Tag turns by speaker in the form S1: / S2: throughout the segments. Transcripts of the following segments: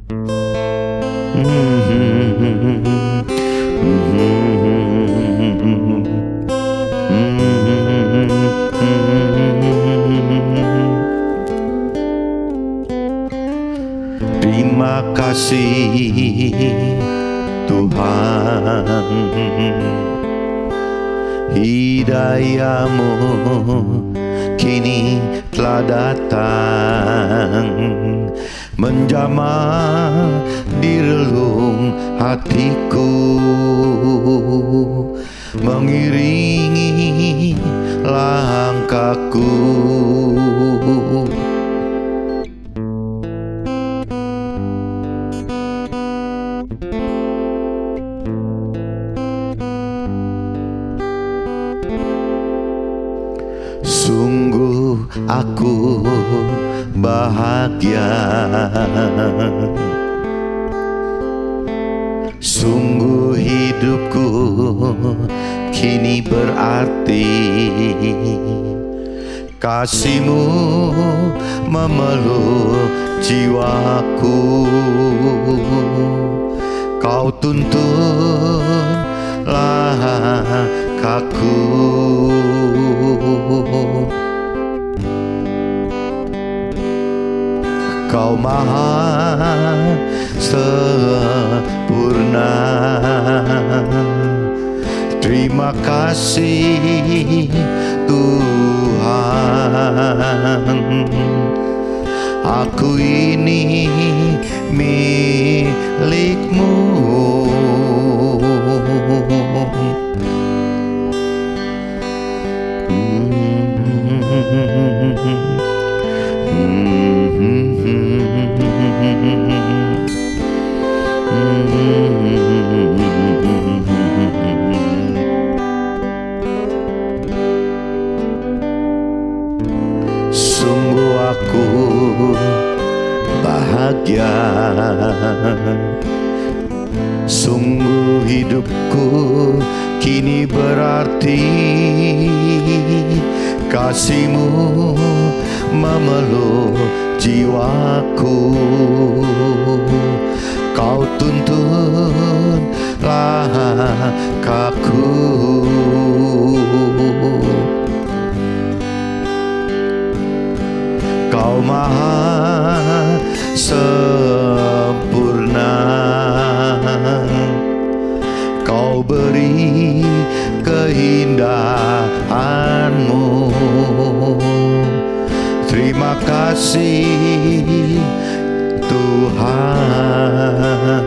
S1: Terima kasih Tuhan, hidayah-Mu kini telah datang, menjamah di relung hatiku, mengiringi langkahku. Sungguh aku bahagia, sungguh hidupku kini berarti, kasih-Mu memeluk jiwaku, Kau tuntun langkahku. Kau maha sempurna. Terima kasih Tuhan, aku ini milik-Mu. Sungguh aku bahagia, sungguh hidupku kini berarti, kasih-Mu memeluk jiwaku, Kau tuntun langkahku. Kau maha sempurna, Kau beri keindahan-Mu. Terima kasih Tuhan,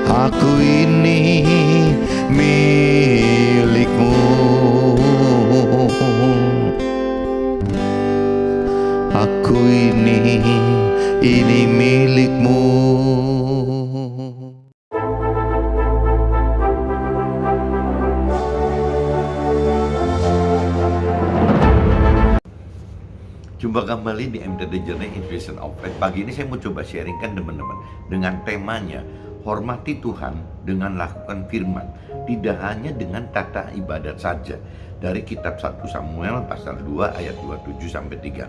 S1: aku ini milik-Mu. Aku ini milik-Mu. Jumpa kembali di MTD Journey Inspiration of Faith. Pagi ini saya mau coba sharingkan teman-teman dengan temanya hormati Tuhan dengan lakukan firman, tidak hanya dengan tata ibadat saja. Dari kitab 1 Samuel pasal 2 ayat 27 sampai 36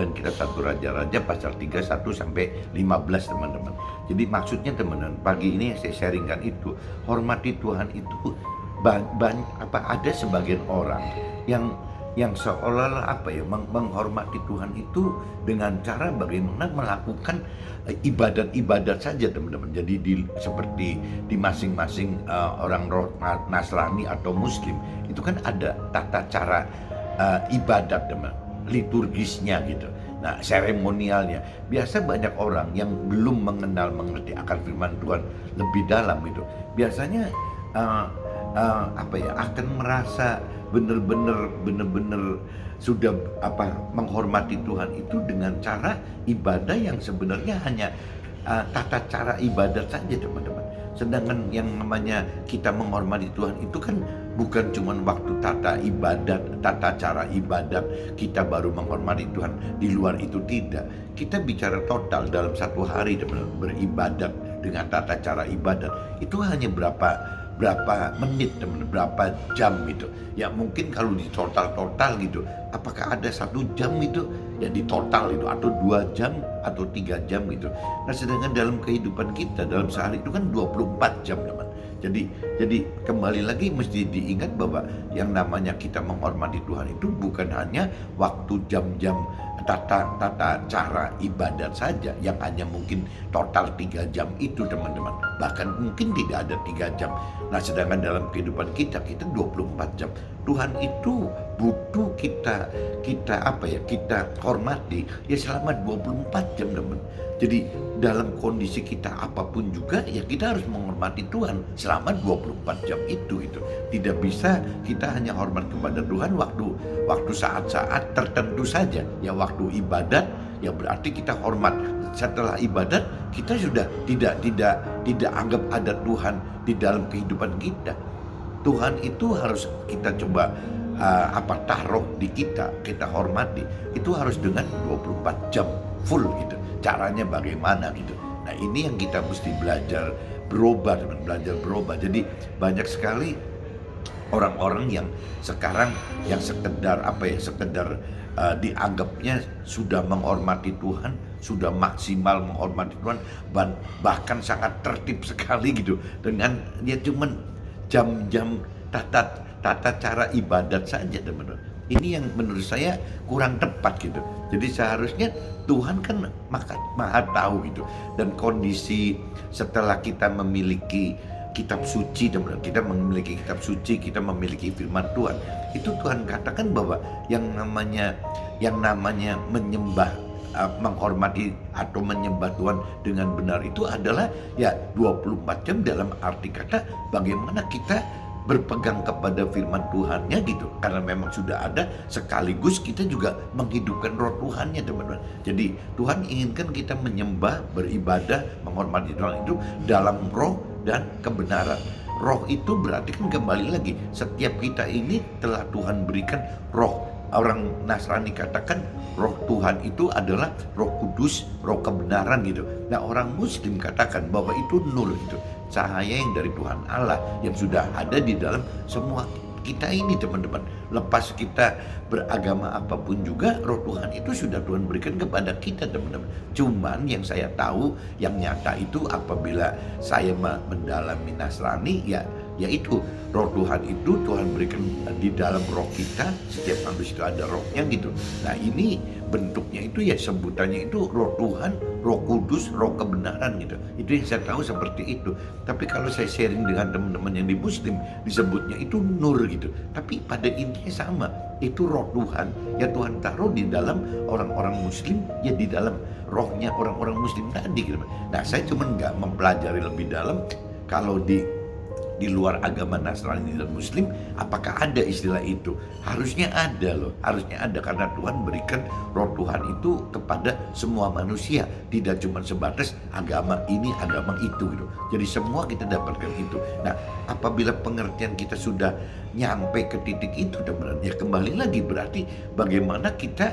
S1: dan kitab 1 Raja-Raja pasal 31 sampai 15 teman-teman. Jadi maksudnya teman-teman, pagi ini yang saya sharingkan itu hormati Tuhan itu ada sebagian orang yang seolah-olah menghormati Tuhan itu dengan cara bagaimana melakukan ibadat-ibadat saja teman-teman. Jadi seperti di masing-masing orang Nasrani atau Muslim itu kan ada tata cara ibadat teman, liturgisnya gitu. Nah, seremonialnya. Biasa banyak orang yang belum mengerti akan firman Tuhan lebih dalam gitu. Biasanya akan merasa benar-benar sudah menghormati Tuhan itu dengan cara ibadah yang sebenarnya hanya tata cara ibadat saja teman-teman. Sedangkan yang namanya kita menghormati Tuhan itu kan bukan cuma waktu tata cara ibadat kita baru menghormati Tuhan. Di luar itu tidak. Kita bicara total dalam satu hari teman-teman beribadat dengan tata cara ibadat itu hanya berapa menit teman, berapa jam gitu. Ya mungkin kalau di total gitu, apakah ada 1 jam itu ya di total itu, atau 2 jam atau 3 jam gitu. Nah sedangkan dalam kehidupan kita dalam sehari itu kan 24 jam teman. Jadi kembali lagi mesti diingat bahwa yang namanya kita menghormati Tuhan itu bukan hanya waktu jam-jam tata cara ibadat saja yang hanya mungkin total 3 jam itu teman-teman. Bahkan mungkin tidak ada 3 jam. Nah sedangkan dalam kehidupan kita 24 jam. Tuhan itu butuh kita hormati ya selama 24 jam teman. Jadi dalam kondisi kita apapun juga ya kita harus menghormati Tuhan selama 24 jam itu gitu. Tidak bisa kita hanya hormat kepada Tuhan waktu saat-saat tertentu saja. Ya waktu ibadat ya berarti kita hormat. Setelah ibadat kita sudah tidak anggap ada Tuhan di dalam kehidupan kita. Tuhan itu harus kita coba taruh di kita hormati. Itu harus dengan 24 jam full gitu. Caranya bagaimana gitu. Nah ini yang kita mesti belajar berubah. Jadi banyak sekali orang-orang yang sekarang yang sekedar dianggapnya sudah menghormati Tuhan, sudah maksimal menghormati Tuhan, bahkan sangat tertib sekali gitu dengan dia cuman jam-jam tata cara ibadat saja teman-teman. Ini yang menurut saya kurang tepat gitu. Jadi seharusnya Tuhan kan maha tahu gitu. Dan kondisi setelah kita memiliki kitab suci teman-teman, kita memiliki kitab suci, kita memiliki firman Tuhan. Itu Tuhan katakan bahwa yang namanya menyembah, menghormati atau menyembah Tuhan dengan benar itu adalah ya 24 jam dalam arti kata bagaimana kita berpegang kepada firman Tuhannya gitu. Karena memang sudah ada, sekaligus kita juga menghidupkan roh Tuhannya teman-teman. Jadi Tuhan inginkan kita menyembah, beribadah, menghormati Tuhan itu dalam roh dan kebenaran. Roh itu berarti kan kembali lagi, setiap kita ini telah Tuhan berikan roh. Orang Nasrani katakan roh Tuhan itu adalah roh kudus, roh kebenaran gitu. Nah orang Muslim katakan bahwa itu nur gitu, cahaya yang dari Tuhan Allah yang sudah ada di dalam semua kita ini teman-teman. Lepas kita beragama apapun juga, roh Tuhan itu sudah Tuhan berikan kepada kita teman-teman. Cuman yang saya tahu, yang nyata itu apabila saya mendalami Nasrani yaitu roh Tuhan itu Tuhan berikan di dalam roh kita. Setiap manusia itu ada rohnya gitu. Nah ini bentuknya itu ya sebutannya itu roh Tuhan, roh kudus, roh kebenaran gitu. Itu yang saya tahu seperti itu. Tapi kalau saya sharing dengan teman-teman yang di Muslim, disebutnya itu nur gitu. Tapi pada intinya sama, itu roh Tuhan ya Tuhan taruh di dalam orang-orang Muslim, ya di dalam rohnya orang-orang Muslim tadi gitu. Nah saya cuma nggak mempelajari lebih dalam kalau di luar agama Nasrani dan Muslim apakah ada istilah itu. Harusnya ada loh, harusnya ada, karena Tuhan berikan roh Tuhan itu kepada semua manusia, tidak cuma sebatas agama ini agama itu gitu. Jadi semua kita dapatkan itu. Nah apabila pengertian kita sudah nyampe ke titik itu teman-teman, ya kembali lagi berarti bagaimana kita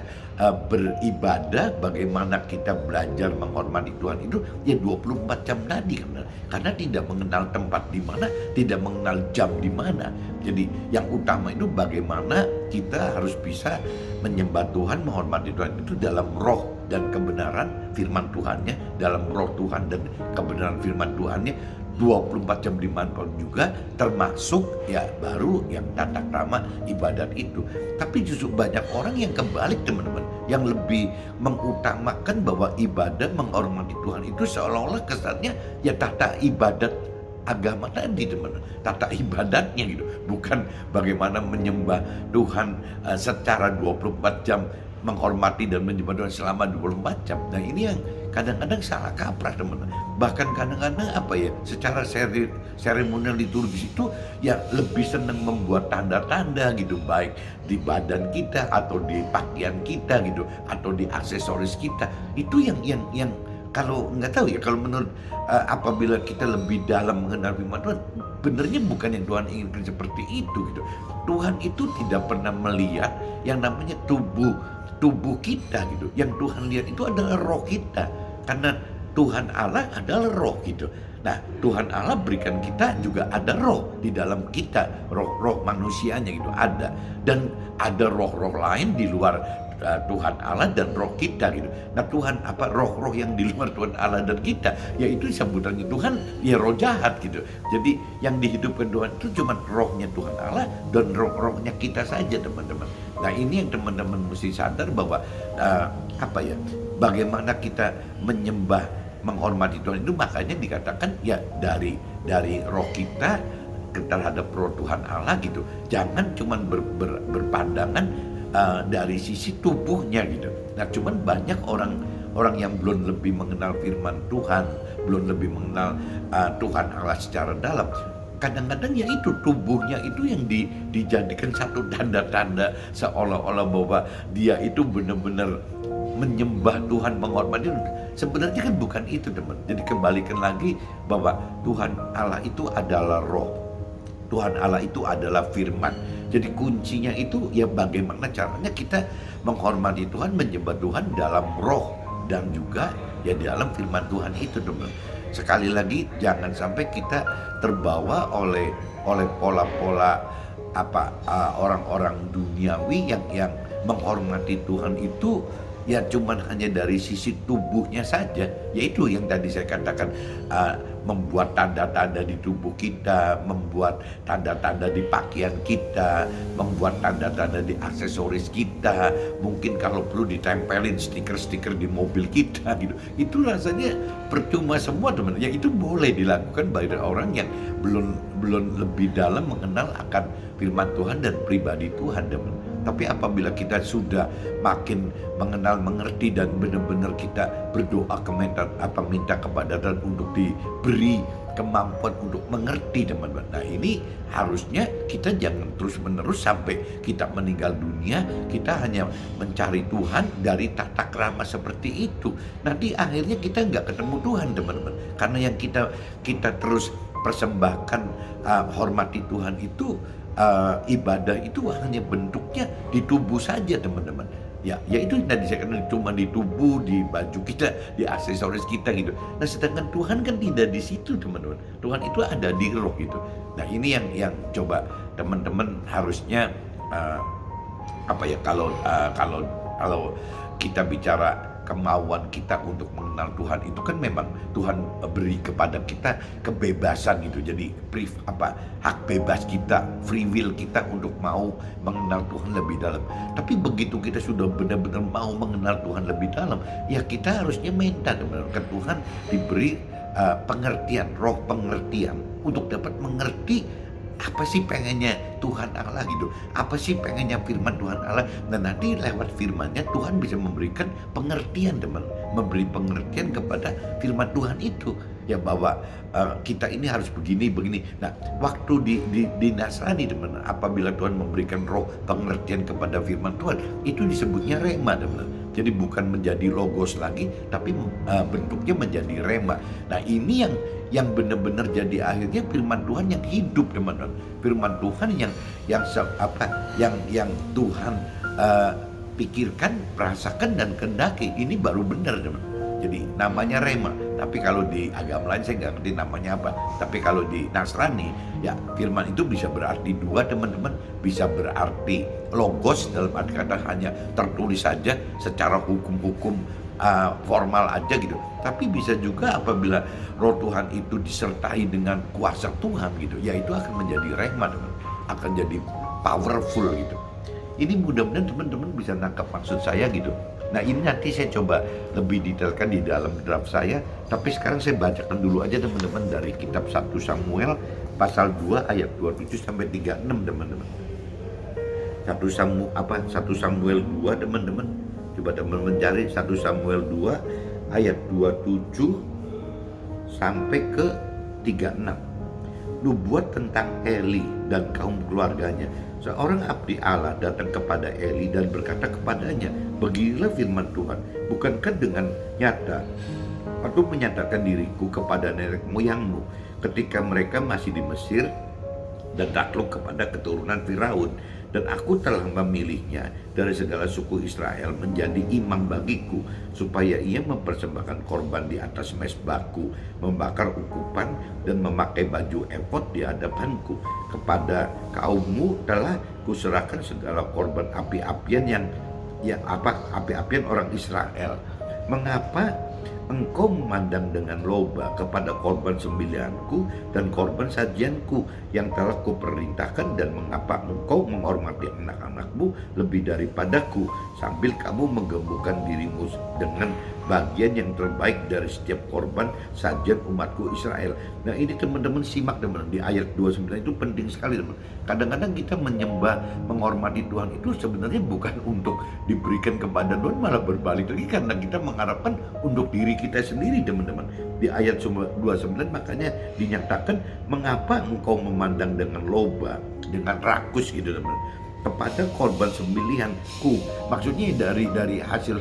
S1: beribadah, bagaimana kita belajar menghormati Tuhan itu ya 24 jam tadi kan. Karena tidak mengenal tempat di mana, tidak mengenal jam di mana. Jadi yang utama itu bagaimana kita harus bisa menyembah Tuhan, menghormati Tuhan itu dalam roh dan kebenaran firman Tuhannya, dalam roh Tuhan dan kebenaran firman Tuhannya 24 jam dimanfaatkan juga, termasuk ya baru yang tata krama ibadat itu. Tapi justru banyak orang yang kebalik teman-teman, yang lebih mengutamakan bahwa ibadah menghormati Tuhan itu seolah-olah kesannya ya tata ibadat agama tadi teman-teman, tata ibadatnya gitu, bukan bagaimana menyembah Tuhan secara 24 jam, menghormati dan menyembah Tuhan selama 24 jam. Nah ini yang kadang-kadang salah kaprah teman-teman. Bahkan kadang-kadang secara seremonial liturgis itu ya lebih senang membuat tanda-tanda gitu, baik di badan kita atau di pakaian kita gitu, atau di aksesoris kita. Itu yang kalau nggak tahu ya, kalau menurut apabila kita lebih dalam mengenal firman Tuhan, benernya bukan yang Tuhan inginkan seperti itu gitu. Tuhan itu tidak pernah melihat yang namanya tubuh kita gitu. Yang Tuhan lihat itu adalah roh kita, karena Tuhan Allah adalah roh gitu. Nah Tuhan Allah berikan kita juga ada roh di dalam kita, roh manusianya gitu ada, dan ada roh-roh lain di luar Tuhan Allah dan roh kita gitu. Nah Tuhan roh-roh yang di luar Tuhan Allah dan kita, yaitu sebutannya Tuhan ya roh jahat gitu. Jadi yang dihidupkan Tuhan itu cuma rohnya Tuhan Allah dan roh-rohnya kita saja teman-teman. Nah ini yang teman-teman mesti sadar bahwa bagaimana kita menyembah, menghormati Tuhan itu, makanya dikatakan ya dari roh kita terhadap roh Tuhan Allah gitu. Jangan cuma berpandangan dari sisi tubuhnya gitu. Nah cuman banyak orang yang belum lebih mengenal firman Tuhan, belum lebih mengenal Tuhan Allah secara dalam. Kadang-kadang ya itu tubuhnya itu yang dijadikan satu tanda-tanda seolah-olah bahwa dia itu benar-benar menyembah Tuhan, menghormati. Sebenarnya kan bukan itu teman. Jadi kembalikan lagi bahwa Tuhan Allah itu adalah roh, Tuhan Allah itu adalah firman. Jadi kuncinya itu ya bagaimana caranya kita menghormati Tuhan, menyembah Tuhan dalam roh dan juga ya di dalam firman Tuhan itu teman. Sekali lagi jangan sampai kita terbawa oleh pola-pola orang-orang duniawi yang menghormati Tuhan itu ya cuman hanya dari sisi tubuhnya saja, yaitu yang tadi saya katakan, membuat tanda-tanda di tubuh kita, membuat tanda-tanda di pakaian kita, membuat tanda-tanda di aksesoris kita, mungkin kalau perlu ditempelin stiker-stiker di mobil kita gitu. Itu rasanya percuma semua teman. Ya itu boleh dilakukan bagi orang yang belum lebih dalam mengenal akan firman Tuhan dan pribadi Tuhan teman. Tapi apabila kita sudah makin mengenal, mengerti dan benar-benar kita berdoa minta kepada Tuhan untuk diberi kemampuan untuk mengerti teman-teman. Nah ini harusnya kita jangan terus-menerus sampai kita meninggal dunia kita hanya mencari Tuhan dari tata krama seperti itu. Nanti akhirnya kita nggak ketemu Tuhan teman-teman. Karena yang kita terus persembahkan, hormati Tuhan itu, ibadah itu hanya bentuknya di tubuh saja teman-teman. Ya itu tadi saya katakan cuma di tubuh, di baju kita, di aksesoris kita gitu. Nah sedangkan Tuhan kan tidak di situ teman-teman. Tuhan itu ada di roh gitu. Nah ini yang coba teman-teman harusnya kalau kita bicara kemauan kita untuk mengenal Tuhan itu kan memang Tuhan beri kepada kita kebebasan gitu. Jadi hak bebas kita, free will kita untuk mau mengenal Tuhan lebih dalam. Tapi begitu kita sudah benar-benar mau mengenal Tuhan lebih dalam, ya kita harusnya minta ke Tuhan diberi pengertian, roh pengertian untuk dapat mengerti apa sih pengennya Tuhan Allah gitu, apa sih pengennya firman Tuhan Allah. Dan nanti lewat firmannya Tuhan bisa memberikan pengertian teman, memberi pengertian kepada firman Tuhan itu ya bahwa kita ini harus begini. Nah waktu di Nasrani teman, apabila Tuhan memberikan roh pengertian kepada firman Tuhan itu disebutnya rema teman. Jadi bukan menjadi logos lagi, tapi bentuknya menjadi rema. Nah ini yang benar-benar jadi akhirnya firman Tuhan yang hidup teman-teman. Firman Tuhan yang Tuhan pikirkan, rasakan dan kehendaki. Ini baru benar teman. Jadi namanya rema. Tapi kalau di agama lain saya nggak ngerti namanya apa. Tapi kalau di Nasrani ya firman itu bisa berarti dua teman-teman. Bisa berarti logos dalam arti kata hanya tertulis saja secara hukum-hukum formal aja gitu. Tapi bisa juga apabila roh Tuhan itu disertai dengan kuasa Tuhan gitu, ya itu akan menjadi rema teman, akan jadi powerful gitu. Ini mudah-mudahan teman-teman bisa nangkap maksud saya gitu. Nah ini nanti saya coba lebih detailkan di dalam draft saya. Tapi sekarang saya bacakan dulu aja teman-teman dari kitab 1 Samuel pasal 2 ayat 27 sampai 36 teman-teman. 1 Samuel 2 teman-teman. Coba teman-teman cari 1 Samuel 2 ayat 27 sampai ke 36. Nubuat tentang Eli dan kaum keluarganya. Seorang abdi Allah datang kepada Eli dan berkata kepadanya, beginilah firman Tuhan, bukankah dengan nyata aku menyatakan diriku kepada nenek moyangmu ketika mereka masih di Mesir dan takluk kepada keturunan Firaun, dan aku telah memilihnya dari segala suku Israel menjadi imam bagiku, supaya ia mempersembahkan korban di atas mezbahku, membakar ukupan dan memakai baju efod di hadapanku. Kepada kaummu telah kuserahkan segala korban api-apian yang ya apa api-apian orang Israel. Mengapa engkau memandang dengan loba kepada korban sembelihanku dan korban sajianku yang telah kuperintahkan, dan mengapa engkau menghormati anak-anakmu lebih daripadaku, sambil kamu menggembungkan dirimu dengan bagian yang terbaik dari setiap korban sajian umatku Israel. Nah ini teman-teman simak teman-teman, di ayat 29 itu penting sekali teman. Kadang-kadang kita menyembah, menghormati Tuhan itu sebenarnya bukan untuk diberikan kepada Tuhan, malah berbalik lagi karena kita mengharapkan untuk diri kita sendiri teman-teman. Di ayat 29 makanya dinyatakan, mengapa engkau memandang dengan loba, dengan rakus gitu teman, kepada korban sembelihanku. Maksudnya dari hasil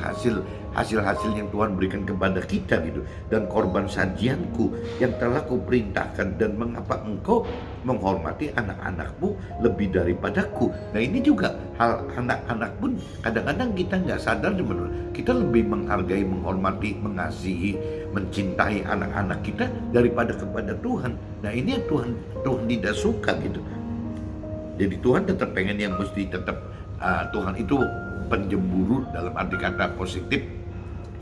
S1: yang Tuhan berikan kepada kita gitu, dan korban sajianku yang telah kuperintahkan, dan mengapa engkau menghormati anak-anakmu lebih daripadaku. Nah ini juga hal anak-anak pun kadang-kadang kita nggak sadar teman-teman, kita lebih menghargai, menghormati, mengasihi, mencintai anak-anak kita daripada kepada Tuhan. Nah ini yang Tuhan tidak suka gitu. Jadi Tuhan tetap pengen yang mesti tetap Tuhan itu penjemburu dalam arti kata positif.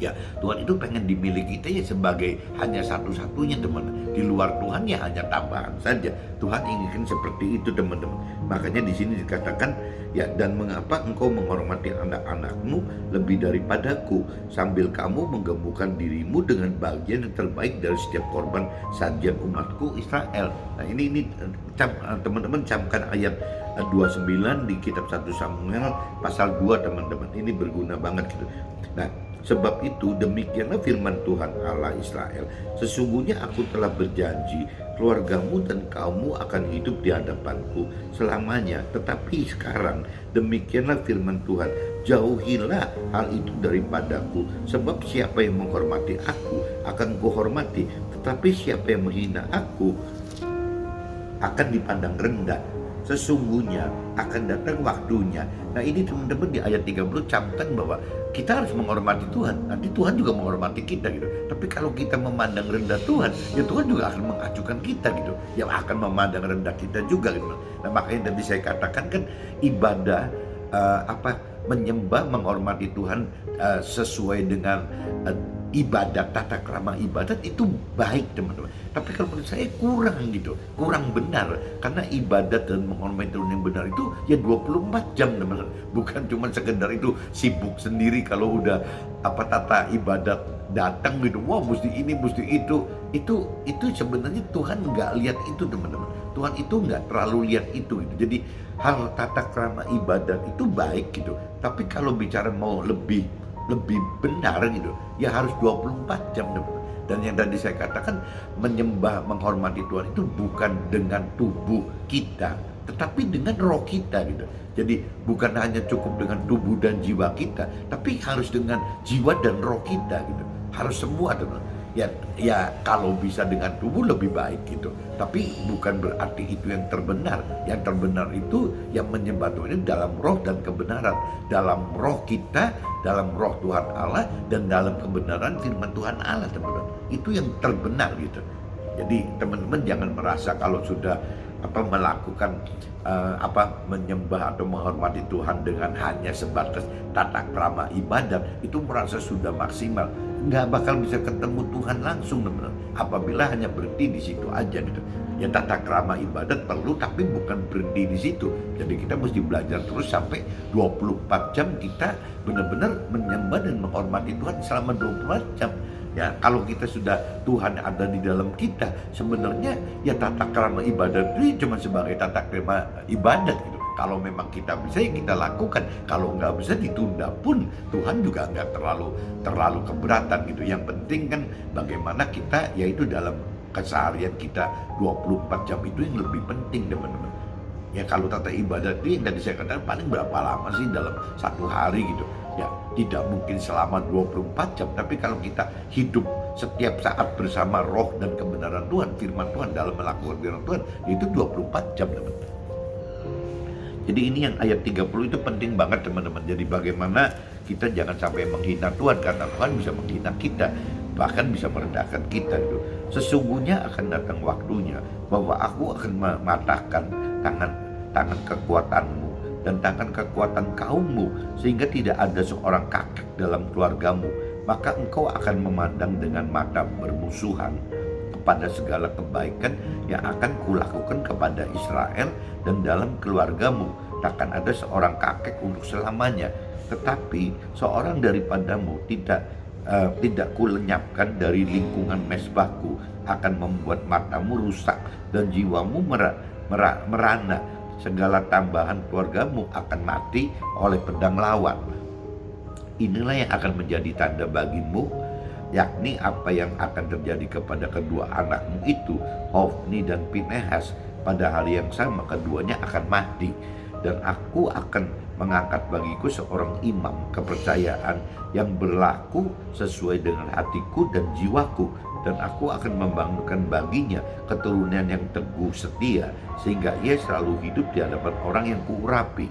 S1: Ya Tuhan itu pengen dimiliki kita ya sebagai hanya satu-satunya teman. Di luar Tuhan ya hanya tambahan saja. Tuhan inginkan seperti itu teman-teman. Makanya di sini dikatakan ya, dan mengapa engkau menghormati anak-anakmu lebih daripadaku, sambil kamu menggembungkan dirimu dengan bagian yang terbaik dari setiap korban sajian umatku Israel. Nah ini teman-teman camkan ayat 29 di kitab 1 Samuel pasal 2 teman-teman. Ini berguna banget gitu. Nah sebab itu demikianlah firman Tuhan Allah Israel, sesungguhnya aku telah berjanji keluargamu dan kamu akan hidup di hadapanku selamanya. Tetapi sekarang demikianlah firman Tuhan, jauhilah hal itu daripadaku, sebab siapa yang menghormati aku akan kuhormati, tetapi siapa yang menghina aku akan dipandang rendah. Sesungguhnya akan datang waktunya. Nah ini teman-teman di ayat 30 camkan bahwa kita harus menghormati Tuhan. Nanti Tuhan juga menghormati kita gitu. Tapi kalau kita memandang rendah Tuhan, ya Tuhan juga akan mengacukan kita gitu. Yang akan memandang rendah kita juga gitu. Nah makanya tadi saya katakan kan ibadah menyembah, menghormati Tuhan sesuai dengan ibadat, tata krama ibadat itu baik teman-teman. Tapi kalau menurut saya kurang gitu, kurang benar. Karena ibadat dan menghormati Tuhan yang benar itu ya 24 jam teman-teman. Bukan cuma sekedar itu sibuk sendiri kalau udah tata ibadat datang gitu, wah mesti ini, mesti itu. Itu sebenarnya Tuhan nggak lihat itu teman-teman. Tuhan itu nggak terlalu lihat itu gitu. Jadi hal tata krama ibadat itu baik gitu. Tapi kalau bicara mau lebih benar gitu, ya harus 24 jam teman. Dan yang tadi saya katakan, menyembah, menghormati Tuhan itu bukan dengan tubuh kita, tetapi dengan roh kita gitu. Jadi bukan hanya cukup dengan tubuh dan jiwa kita, tapi harus dengan jiwa dan roh kita gitu. Harus semua teman. Ya kalau bisa dengan tubuh lebih baik gitu. Tapi bukan berarti itu yang terbenar. Yang terbenar itu yang menyembah Tuhan itu dalam roh dan kebenaran. Dalam roh kita, dalam roh Tuhan Allah, dan dalam kebenaran firman Tuhan Allah teman-teman. Itu yang terbenar gitu. Jadi teman-teman jangan merasa kalau sudah melakukan menyembah atau menghormati Tuhan dengan hanya sebatas tata krama ibadat itu merasa sudah maksimal. Nggak bakal bisa ketemu Tuhan langsung teman-teman apabila hanya berhenti di situ aja gitu. Ya tata krama ibadat perlu, tapi bukan berhenti di situ. Jadi kita mesti belajar terus sampai 24 jam kita benar-benar menyembah dan menghormati Tuhan selama 24 jam. Ya kalau kita sudah Tuhan ada di dalam kita, sebenarnya ya tata krama ibadat itu cuma sebagai tata krama ibadat gitu. Kalau memang kita bisa ya kita lakukan, kalau nggak bisa ditunda pun Tuhan juga nggak terlalu keberatan gitu. Yang penting kan bagaimana kita yaitu dalam keseharian kita 24 jam itu yang lebih penting teman-teman. Ya kalau tata ibadat itu yang tadi saya katakan paling berapa lama sih dalam satu hari gitu. Ya tidak mungkin selama 24 jam, tapi kalau kita hidup setiap saat bersama roh dan kebenaran Tuhan, firman Tuhan, dalam melakukan firman Tuhan, itu 24 jam teman-teman. Jadi ini yang ayat 30 itu penting banget teman-teman. Jadi bagaimana kita jangan sampai menghina Tuhan, karena Tuhan bisa menghina kita, bahkan bisa merendahkan kita gitu. Sesungguhnya akan datang waktunya bahwa aku akan mematahkan tangan kekuatanmu dan tangan kekuatan kaummu, sehingga tidak ada seorang kakek dalam keluargamu. Maka engkau akan memandang dengan mata bermusuhan kepada segala kebaikan yang akan kulakukan kepada Israel, dan dalam keluargamu takkan ada seorang kakek untuk selamanya. Tetapi seorang daripadamu tidak kulenyapkan dari lingkungan mesbahku, akan membuat matamu rusak dan jiwamu merana. Segala tambahan keluargamu akan mati oleh pedang lawan. Inilah yang akan menjadi tanda bagimu, yakni apa yang akan terjadi kepada kedua anakmu itu, Hofni dan Pinehas. Pada hari yang sama keduanya akan mati, dan aku akan mengangkat bagiku seorang imam kepercayaan yang berlaku sesuai dengan hatiku dan jiwaku, dan aku akan membangunkan baginya keturunan yang teguh setia, sehingga ia selalu hidup di hadapan orang yang kuurapi.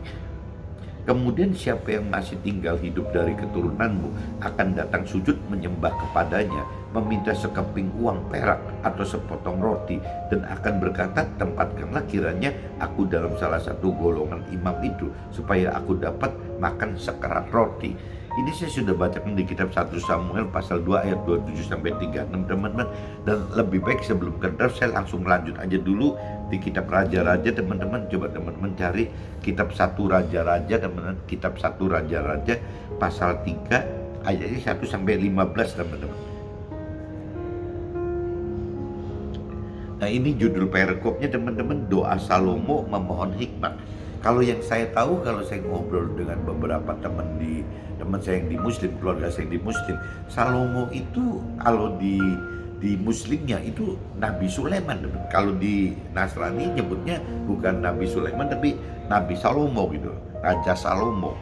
S1: Kemudian siapa yang masih tinggal hidup dari keturunanmu akan datang sujud menyembah kepadanya, meminta sekeping uang perak atau sepotong roti, dan akan berkata, tempatkanlah kiranya aku dalam salah satu golongan imam itu, supaya aku dapat makan sekerat roti. Ini saya sudah bacakan di kitab 1 Samuel pasal 2 ayat 27-36 teman-teman. Dan lebih baik sebelum ke draft saya langsung lanjut aja dulu di kitab Raja-Raja teman-teman. Coba teman-teman cari kitab 1 Raja-Raja teman-teman. Kitab 1 Raja-Raja pasal 3 ayatnya 1-15 teman-teman. Nah ini judul perikopnya teman-teman, doa Salomo memohon hikmat. Kalau yang saya tahu, kalau saya ngobrol dengan beberapa teman saya yang di Muslim, keluarga saya yang di Muslim, Salomo itu kalau di Muslimnya itu Nabi Sulaiman. Kalau di Nasrani nyebutnya bukan Nabi Sulaiman tapi Nabi Salomo gitu, Raja Salomo.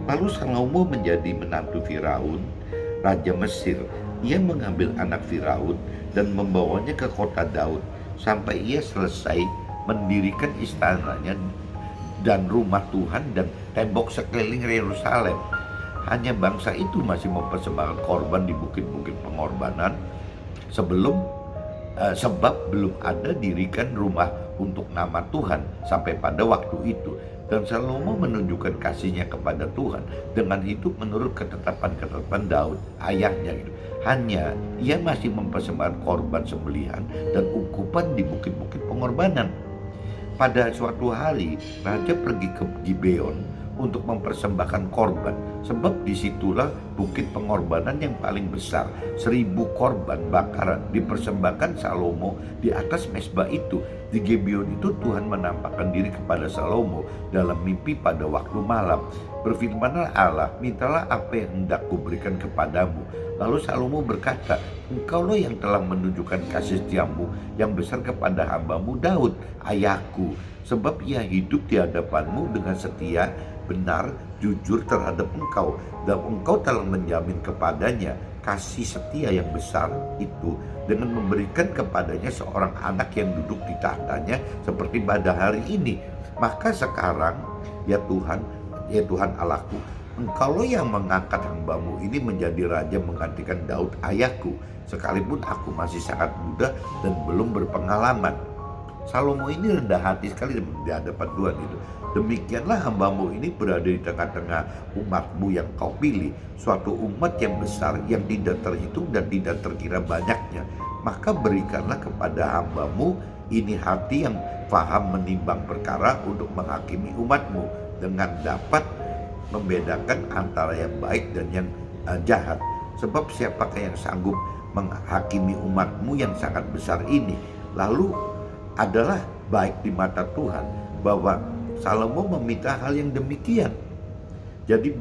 S1: Lalu Salomo menjadi menantu Firaun, Raja Mesir. Ia mengambil anak Firaun dan membawanya ke kota Daud sampai ia selesai mendirikan istananya dan rumah Tuhan dan tembok sekeliling Yerusalem. Hanya bangsa itu masih mempersembahkan korban di bukit-bukit pengorbanan sebab belum ada dirikan rumah untuk nama Tuhan sampai pada waktu itu. Dan Salomo menunjukkan kasihnya kepada Tuhan dengan hidup menurut ketetapan Daud ayahnya gitu. Hanya ia masih mempersembahkan korban sembelihan dan ukupan di bukit-bukit pengorbanan. Pada suatu hari raja pergi ke Gibeon untuk mempersembahkan korban, sebab disitulah bukit pengorbanan yang paling besar. 1000 korban bakaran dipersembahkan Salomo di atas mezbah itu. Di Gibeon itu Tuhan menampakkan diri kepada Salomo dalam mimpi pada waktu malam. Berfirmanlah Allah, mintalah apa yang hendak kuberikan kepadamu. Lalu Salomo berkata, engkaulah yang telah menunjukkan kasih setiamu yang besar kepada hambamu Daud, ayahku. Sebab ia hidup di hadapanmu dengan setia, benar, jujur terhadap engkau. Dan engkau telah menjamin kepadanya kasih setia yang besar itu dengan memberikan kepadanya seorang anak yang duduk di tahtanya seperti pada hari ini. Maka sekarang ya Tuhan Allahku, engkaulah yang mengangkat hambamu ini menjadi raja menggantikan Daud ayahku, sekalipun aku masih sangat muda dan belum berpengalaman. Salomo ini rendah hati sekali di hadapan Tuhan itu. Demikianlah hambamu ini berada di tengah-tengah umatmu yang kau pilih, suatu umat yang besar yang tidak terhitung dan tidak terkira banyaknya. Maka berikanlah kepada hambamu ini hati yang faham menimbang perkara untuk menghakimi umatmu, dengan dapat membedakan antara yang baik dan yang jahat. Sebab siapakah yang sanggup menghakimi umatmu yang sangat besar ini? Lalu adalah baik di mata Tuhan bahwa Salomo meminta hal yang demikian. Jadi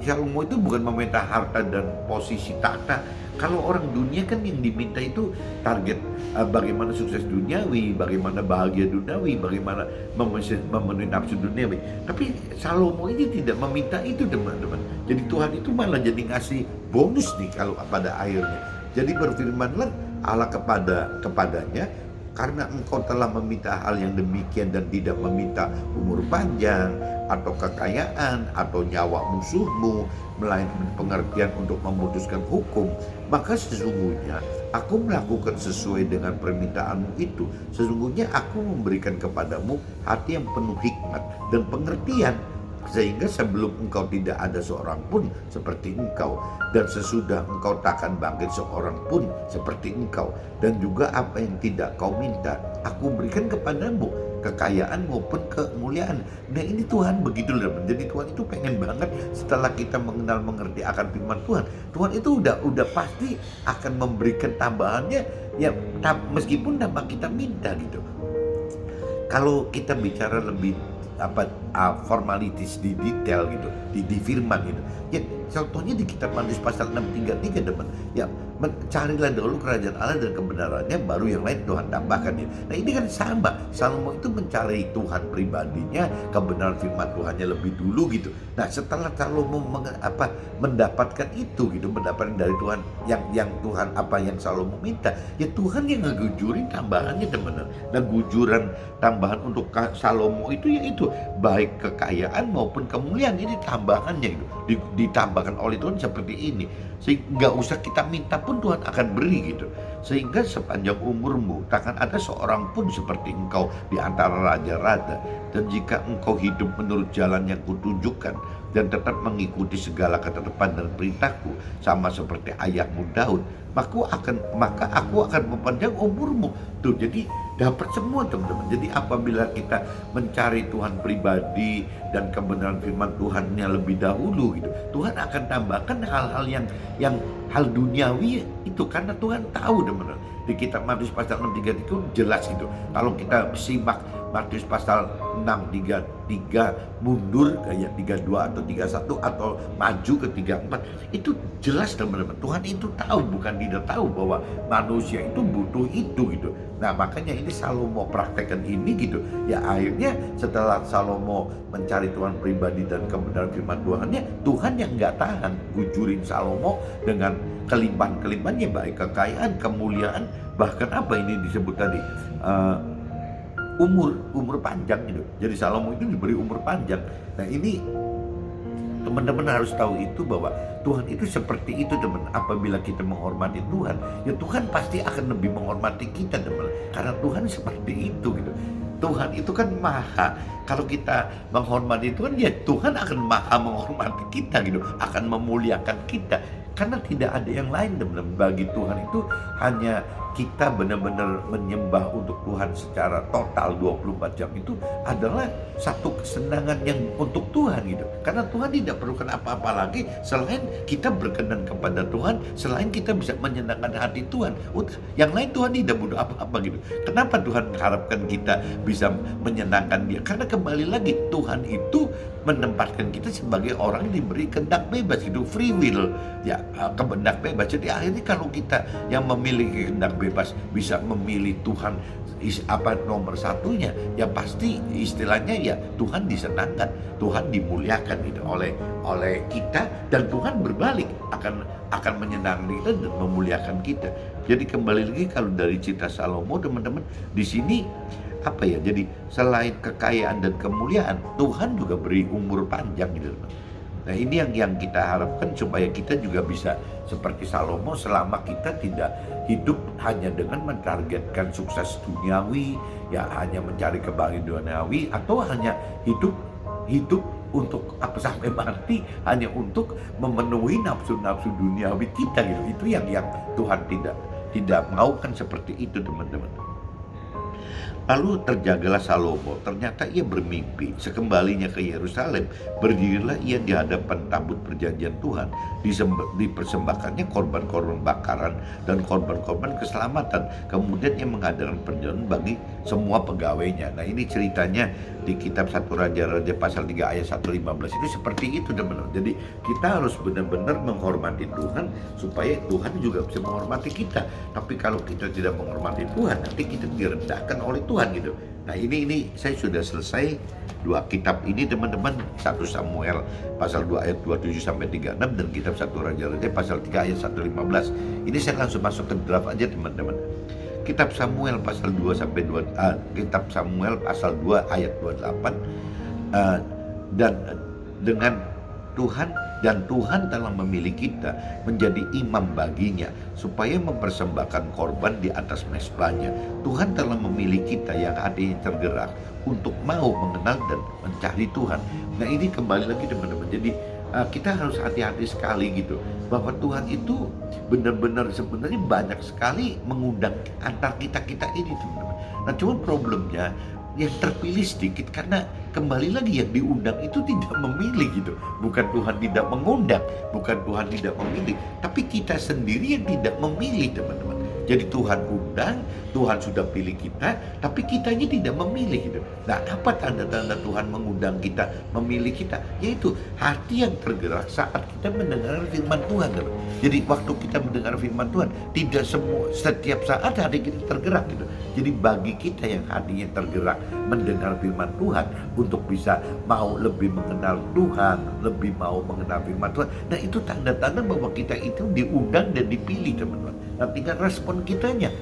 S1: Salomo itu bukan meminta harta dan posisi tahta. Kalau orang dunia kan yang diminta itu target bagaimana sukses duniawi, bagaimana bahagia duniawi, bagaimana memenuhi nafsu duniawi. Tapi Salomo ini tidak meminta itu teman-teman. Jadi Tuhan itu malah jadi ngasih bonus nih kalau pada akhirnya. Jadi berfirmanlah Allah kepadanya, karena engkau telah meminta hal yang demikian dan tidak meminta umur panjang atau kekayaan atau nyawa musuhmu, melainkan pengertian untuk memutuskan hukum, maka sesungguhnya aku melakukan sesuai dengan permintaanmu itu. Sesungguhnya aku memberikan kepadamu hati yang penuh hikmat dan pengertian, sehingga sebelum engkau tidak ada seorang pun seperti engkau, dan sesudah engkau takkan bangkit seorang pun seperti engkau. Dan juga apa yang tidak kau minta, aku berikan kepadamu, kekayaan maupun kemuliaan. Nah ini Tuhan begitu loh. Jadi Tuhan itu pengen banget setelah kita mengenal mengerti akan firman Tuhan, Tuhan itu udah pasti akan memberikan tambahannya ya, meskipun tanpa kita minta gitu. Kalau kita bicara lebih formalities di detail gitu, di firman gitu. Ya contohnya di kitab Matius pasal 6:33 teman. Ya carilah dahulu kerajaan Allah dan kebenarannya, baru yang lain Tuhan tambahkan ya. Nah ini kan sama, Salomo itu mencari Tuhan pribadinya, kebenaran firman Tuhannya lebih dulu gitu. Nah setelah Salomo mendapatkan itu gitu, mendapatkan dari Tuhan yang Tuhan apa yang Salomo minta, ya Tuhan yang ngegujurin tambahannya teman. Nah gujuran tambahan untuk Salomo itu yaitu baik kekayaan maupun kemuliaan, ini tambahannya gitu, ditambahkan oleh Tuhan seperti ini, sehingga nggak usah kita minta pun Tuhan akan beri gitu. Sehingga sepanjang umurmu takkan ada seorang pun seperti engkau di antara raja-raja, dan jika engkau hidup menurut jalan yang kutunjukkan dan tetap mengikuti segala ketetapan dan perintahku sama seperti ayahmu Daud, maka aku akan mempanjang umurmu. Tuh, jadi dapat semua teman-teman. Jadi apabila kita mencari Tuhan pribadi dan kebenaran firman Tuhannya lebih dahulu gitu, Tuhan akan tambahkan hal-hal yang hal duniawi itu, karena Tuhan tahu teman-teman. Di kitab Matius pasal 6:33 itu jelas gitu. Kalau kita simak Matius pasal 6:33 mundur kayak 32 atau 31 atau maju ke 34, itu jelas teman-teman. Tuhan itu tahu, bukan tidak tahu bahwa manusia itu butuh itu gitu. Nah makanya ini Salomo praktekkan ini gitu. Ya akhirnya setelah Salomo mencari Tuhan pribadi dan kebenaran firman Tuhannya, Tuhan yang nggak tahan gujurin Salomo dengan kelimpahan-kelimpahannya, baik kekayaan, kemuliaan, bahkan apa ini disebut tadi umur panjang gitu. Jadi Salomo itu diberi umur panjang. Nah ini teman-teman harus tahu itu, bahwa Tuhan itu seperti itu teman. Apabila kita menghormati Tuhan, ya Tuhan pasti akan lebih menghormati kita teman. Karena Tuhan seperti itu gitu. Tuhan itu kan maha. Kalau kita menghormati Tuhan, ya Tuhan akan maha menghormati kita gitu, akan memuliakan kita. Karena tidak ada yang lain teman-teman. Bagi Tuhan itu hanya kita benar-benar menyembah untuk Tuhan secara total 24 jam itu adalah satu kesenangan yang untuk Tuhan gitu. Karena Tuhan tidak perlukan apa-apa lagi selain kita berkenan kepada Tuhan, selain kita bisa menyenangkan hati Tuhan. Yang lain Tuhan tidak butuh apa-apa gitu. Kenapa Tuhan mengharapkan kita bisa menyenangkan Dia? Karena kembali lagi Tuhan itu menempatkan kita sebagai orang yang diberi kehendak bebas, itu free will ya, kehendak bebas. Jadi akhirnya kalau kita yang memiliki kehendak bebas bisa memilih Tuhan nomor satunya, ya pasti istilahnya ya Tuhan disenangkan, Tuhan dimuliakan gitu oleh kita, dan Tuhan berbalik akan menyenangkan kita dan memuliakan kita. Jadi kembali lagi kalau dari cerita Salomo teman-teman, di sini apa ya, jadi selain kekayaan dan kemuliaan, Tuhan juga beri umur panjang gitu. Nah ini yang kita harapkan, supaya kita juga bisa seperti Salomo, selama kita tidak hidup hanya dengan mentargetkan sukses duniawi, ya hanya mencari kebahagiaan duniawi, atau hanya hidup untuk sampai mati hanya untuk memenuhi nafsu-nafsu duniawi kita gitu. Itu yang Tuhan tidak mau kan, seperti itu teman-teman. Lalu terjagalah Salomo, ternyata ia bermimpi. Sekembalinya ke Yerusalem, berdirilah ia di hadapan tabut perjanjian Tuhan, dipersembahkannya korban-korban bakaran dan korban-korban keselamatan. Kemudian ia mengadakan perjalanan bagi semua pegawainya. Nah ini ceritanya di kitab 1 Raja-Raja pasal 3 ayat 1-15 itu seperti itu teman-teman. Jadi kita harus benar-benar menghormati Tuhan, supaya Tuhan juga bisa menghormati kita. Tapi kalau kita tidak menghormati Tuhan, nanti kita direndahkan oleh Tuhan gitu. Nah ini saya sudah selesai 2 kitab ini teman-teman, 1 Samuel pasal 2 ayat 27-36 dan kitab 1 Raja-Raja pasal 3 ayat 1-15. Ini saya langsung masuk ke draft aja teman-teman. Kitab Samuel pasal 2 sampai 2, Kitab Samuel pasal 2 ayat 28, dan dengan Tuhan Tuhan telah memilih kita menjadi imam baginya supaya mempersembahkan korban di atas mezbahnya. Tuhan telah memilih kita yang hatinya tergerak untuk mau mengenal dan mencari Tuhan. Nah, ini kembali lagi teman-teman. Jadi kita harus hati-hati sekali gitu, bahwa Tuhan itu benar-benar sebenarnya banyak sekali mengundang antar kita ini teman-teman. Nah, cuma problemnya yang terpilih sedikit, karena kembali lagi yang diundang itu tidak memilih gitu. Bukan Tuhan tidak mengundang, bukan Tuhan tidak memilih, tapi kita sendiri yang tidak memilih teman-teman. Jadi Tuhan undang, Tuhan sudah pilih kita, tapi kitanya tidak memilih gitu. Nah, apa tanda-tanda Tuhan mengundang kita, memilih kita? Yaitu hati yang tergerak saat kita mendengar firman Tuhan teman. Jadi waktu kita mendengar firman Tuhan, tidak setiap saat hati kita tergerak gitu. Jadi bagi kita yang hatinya tergerak mendengar firman Tuhan untuk bisa mau lebih mengenal Tuhan, lebih mau mengenal firman Tuhan, nah itu tanda-tanda bahwa kita itu diundang dan dipilih teman-teman. Nah, tinggal respon kitanya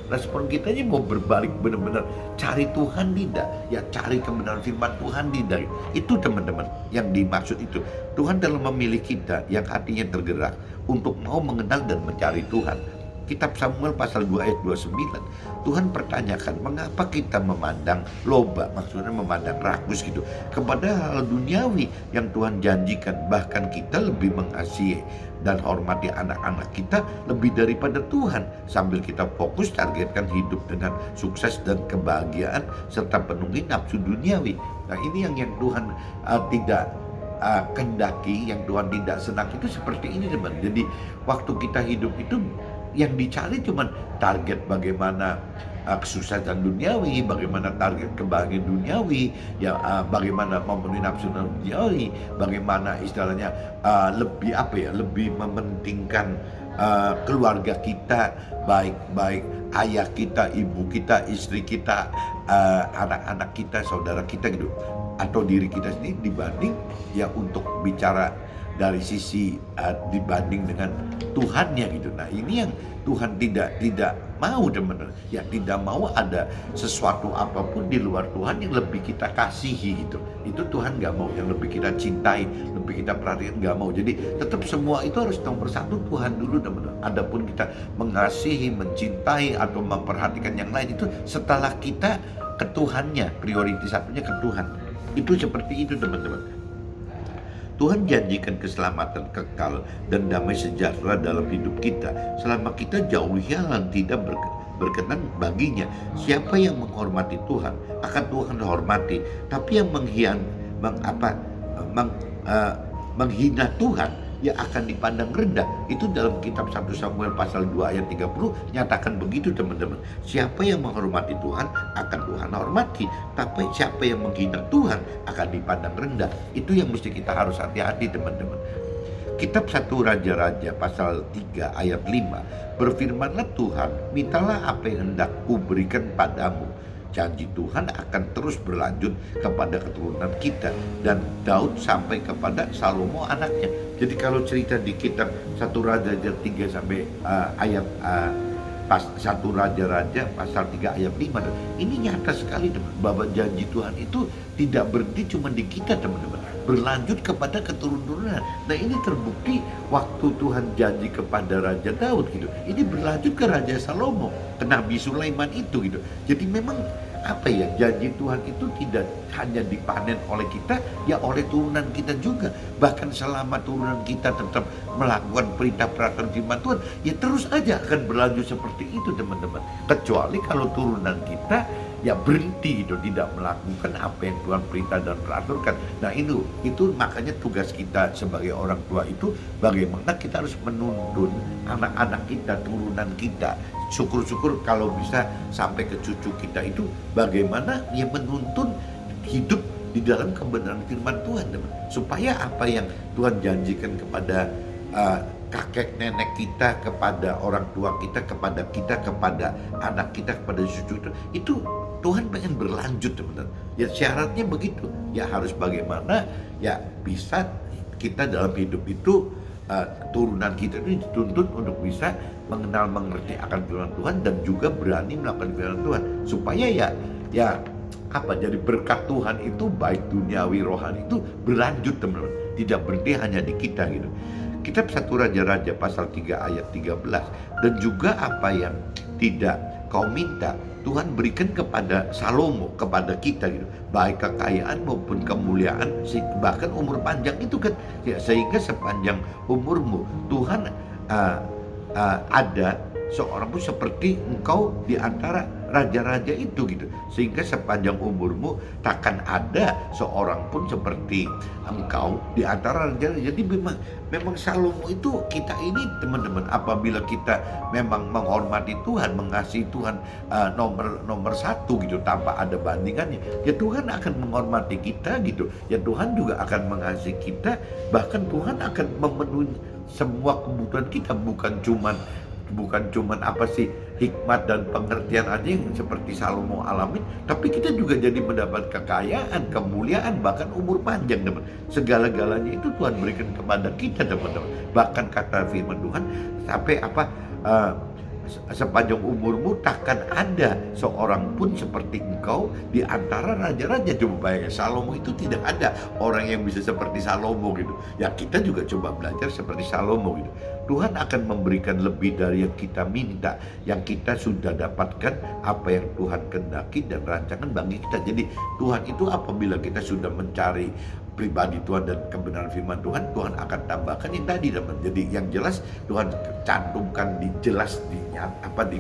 S1: mau berbalik benar-benar cari Tuhan tidak, ya cari kebenaran firman Tuhan tidak. Itu teman-teman yang dimaksud itu. Tuhan telah memilih kita yang hatinya tergerak untuk mau mengenal dan mencari Tuhan. Kitab Samuel pasal 2 ayat 29, Tuhan pertanyakan mengapa kita memandang loba, maksudnya memandang rakus gitu, kepada hal duniawi yang Tuhan janjikan. Bahkan kita lebih mengasihi dan hormati anak-anak kita lebih daripada Tuhan, sambil kita fokus targetkan hidup dengan sukses dan kebahagiaan serta penuhi nafsu duniawi. Nah, ini yang Tuhan tidak kendaki, yang Tuhan tidak senang itu seperti ini teman. Jadi waktu kita hidup itu yang dicari cuma target bagaimana kesuksesan duniawi, bagaimana target kebahagiaan duniawi, ya bagaimana memenuhi nafsu duniawi, bagaimana istilahnya lebih mementingkan keluarga kita, baik ayah kita, ibu kita, istri kita, anak-anak kita, saudara kita gitu, atau diri kita sendiri dibanding ya untuk bicara dari sisi dibanding dengan Tuhannya gitu. Nah, ini yang Tuhan tidak mau teman-teman. Ya, tidak mau ada sesuatu apapun di luar Tuhan yang lebih kita kasihi gitu. Itu Tuhan nggak mau, yang lebih kita cintai, lebih kita perhatikan, nggak mau. Jadi tetap semua itu harus nomor satu Tuhan dulu teman-teman. Adapun kita mengasihi, mencintai atau memperhatikan yang lain itu setelah kita ke Tuhannya, prioritas satunya ke Tuhan. Itu seperti itu teman-teman. Tuhan janjikan keselamatan kekal dan damai sejahtera dalam hidup kita selama kita jauhi hal yang tidak berkenan baginya. Siapa yang menghormati Tuhan akan Tuhan hormati, tapi yang menghina Tuhan ya akan dipandang rendah. Itu dalam kitab 1 Samuel pasal 2 ayat 30 nyatakan begitu teman-teman. Siapa yang menghormati Tuhan akan Tuhan hormati, tapi siapa yang menghina Tuhan akan dipandang rendah. Itu yang mesti kita harus hati-hati teman-teman. Kitab 1 Raja-Raja pasal 3 ayat 5, berfirmanlah Tuhan, mintalah apa yang hendak kuberikan padamu. Janji Tuhan akan terus berlanjut kepada keturunan kita, dan Daud sampai kepada Salomo anaknya. Jadi kalau cerita di kitab 1 Raja-Raja 3 sampai ayat 1 Raja-Raja pasal 3 ayat 5, ini nyata sekali teman, bahwa janji Tuhan itu tidak berhenti cuma di kita teman-teman, berlanjut kepada keturunan. Nah, ini terbukti waktu Tuhan janji kepada Raja Daud gitu, ini berlanjut ke Raja Salomo, ke Nabi Sulaiman itu gitu. Jadi memang janji Tuhan itu tidak hanya dipanen oleh kita, ya oleh turunan kita juga. Bahkan selama turunan kita tetap melakukan perintah peraturan firman Tuhan, ya terus aja akan berlanjut seperti itu teman-teman. Kecuali kalau turunan kita ya berhenti gitu, tidak melakukan apa yang Tuhan perintah dan peraturkan. Nah, itu makanya tugas kita sebagai orang tua itu bagaimana kita harus menuntun anak-anak kita, turunan kita. Syukur-syukur kalau bisa sampai ke cucu kita itu bagaimana dia menuntun hidup di dalam kebenaran firman Tuhan teman. Supaya apa yang Tuhan janjikan kepada kakek nenek kita, kepada orang tua kita, kepada anak kita, kepada cucu itu Tuhan pengen berlanjut teman-teman. Ya syaratnya begitu. Ya harus bagaimana ya bisa kita dalam hidup itu turunan kita itu dituntut untuk bisa mengenal mengerti akan firman Tuhan dan juga berani melakukan firman Tuhan supaya ya jadi berkat Tuhan itu baik duniawi rohani itu berlanjut teman-teman, tidak berhenti hanya di kita gitu. Kitab 1 Raja-Raja pasal 3 ayat 13, dan juga apa yang tidak kau minta Tuhan berikan kepada Salomo, kepada kita gitu, baik kekayaan maupun kemuliaan, bahkan umur panjang itu kan ya, sehingga sepanjang umurmu Tuhan ada seorang pun seperti engkau di antara raja-raja itu gitu, sehingga sepanjang umurmu takkan ada seorang pun seperti engkau di antara raja-raja. Jadi memang Salomo itu kita ini teman-teman, apabila kita memang menghormati Tuhan, mengasihi Tuhan nomor satu gitu tanpa ada bandingannya, ya Tuhan akan menghormati kita gitu, ya Tuhan juga akan mengasihi kita, bahkan Tuhan akan memenuhi semua kebutuhan kita, bukan cuman hikmat dan pengertian aja yang seperti Salomo alamin, tapi kita juga jadi mendapat kekayaan, kemuliaan, bahkan umur panjang teman. Segala-galanya itu Tuhan berikan kepada kita teman-teman. Bahkan kata firman Tuhan sampai sepanjang umurmu takkan ada seorang pun seperti engkau di antara raja-raja. Coba bayangkan, Salomo itu tidak ada orang yang bisa seperti Salomo gitu. Ya kita juga coba belajar seperti Salomo gitu. Tuhan akan memberikan lebih dari yang kita minta, yang kita sudah dapatkan, apa yang Tuhan kehendaki dan rancangan bagi kita. Jadi Tuhan itu apabila kita sudah mencari pribadi Tuhan dan kebenaran firman Tuhan, Tuhan akan tambahkan yang tadi teman. Jadi yang jelas Tuhan cantumkan di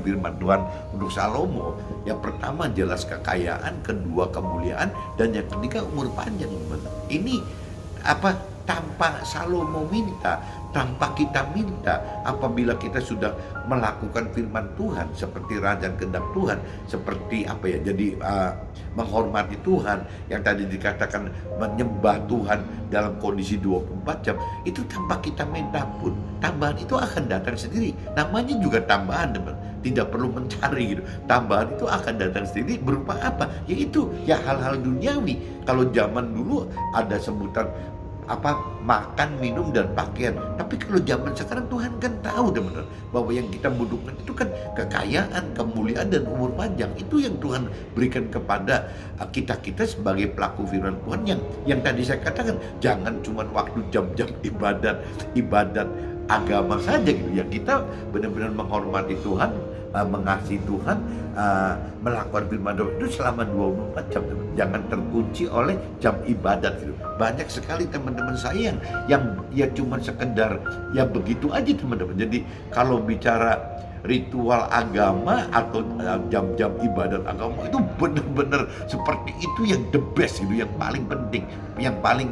S1: firman Tuhan untuk Salomo. Yang pertama jelas kekayaan, kedua kemuliaan, dan yang ketiga umur panjang teman. Ini tanpa Salomo minta, tanpa kita minta, apabila kita sudah melakukan firman Tuhan seperti raja kehendak Tuhan, seperti jadi menghormati Tuhan, yang tadi dikatakan menyembah Tuhan dalam kondisi 24 jam, itu tanpa kita minta pun, tambahan itu akan datang sendiri. Namanya juga tambahan teman, tidak perlu mencari gitu. Tambahan itu akan datang sendiri berupa apa? Yaitu hal-hal duniawi. Kalau zaman dulu ada sebutan makan, minum, dan pakaian. Tapi kalau zaman sekarang Tuhan kan tahu teman-teman bahwa yang kita butuhkan itu kan kekayaan, kemuliaan, dan umur panjang. Itu yang Tuhan berikan kepada kita sebagai pelaku firman Tuhan, yang tadi saya katakan, jangan cuma waktu jam-jam ibadat agama saja gitu. Ya kita benar-benar menghormati Tuhan, mengasihi Tuhan, melakukan firman Tuhan itu selama 24 jam. Jangan terkunci oleh jam ibadat gitu. Banyak sekali teman-teman saya yang cuma sekedar begitu aja teman-teman. Jadi kalau bicara ritual agama atau jam-jam ibadat agama itu benar-benar seperti itu yang the best gitu, yang paling penting, yang paling